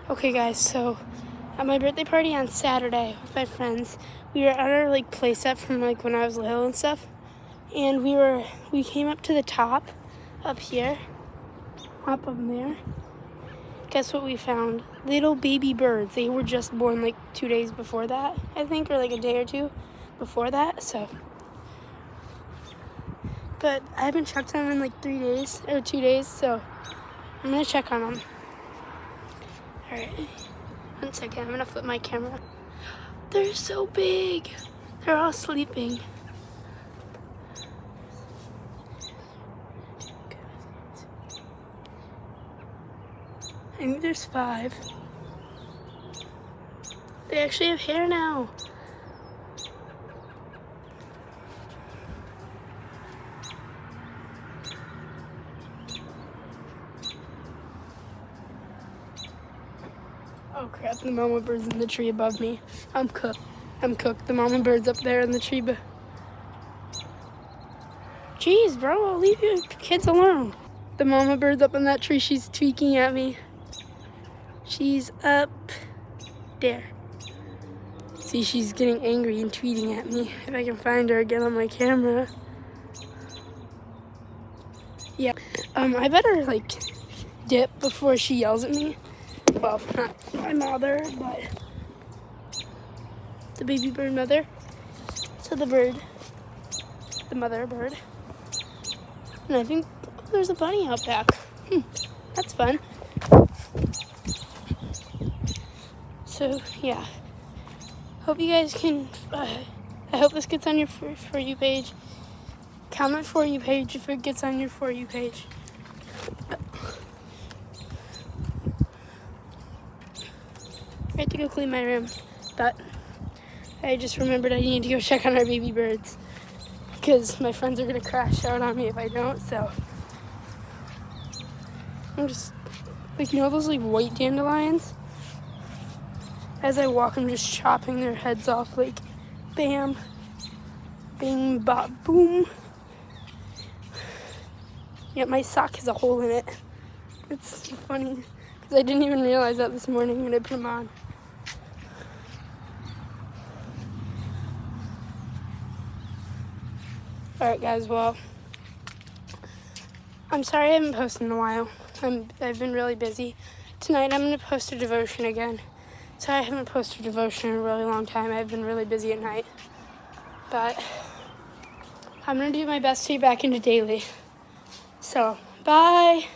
Okay guys, so at my birthday party on Saturday with my friends, we were at our play set from when I was little and stuff. And we came up to the top up here, up there. Guess what we found? Little baby birds. They were just born 2 days before that, I think, or a day or two before that. But I haven't checked on them in 3 days or 2 days, so I'm gonna check on them. All right, 1 second. I'm gonna flip my camera. They're so big. They're all sleeping. I think there's 5. They actually have hair now. Oh crap, the mama bird's in the tree above me. I'm cooked. The mama bird's up there in the tree. Jeez, bro, I'll leave your kids alone. The mama bird's up in that tree. She's tweaking at me. She's up there. See, she's getting angry and tweeting at me. If I can find her again on my camera. Yeah, I better dip before she yells at me. Well, not my mother, but the baby bird mother. So the mother bird. And I think there's a bunny out back. That's fun. So yeah, hope you guys can, I hope this gets on your For You page. Comment For You page if it gets on your For You page. I have to go clean my room, but I just remembered I need to go check on our baby birds because my friends are gonna crash out on me if I don't. So I'm just those white dandelions. As I walk, I'm just chopping their heads off, bam, bing, bop, boom. Yeah, my sock has a hole in it. It's funny because I didn't even realize that this morning when I put them on. Alright guys, well, I'm sorry I haven't posted in a while. I've been really busy. Tonight I'm going to post a devotion again. Sorry I haven't posted a devotion in a really long time. I've been really busy at night. But I'm going to do my best to get back into daily. So, bye!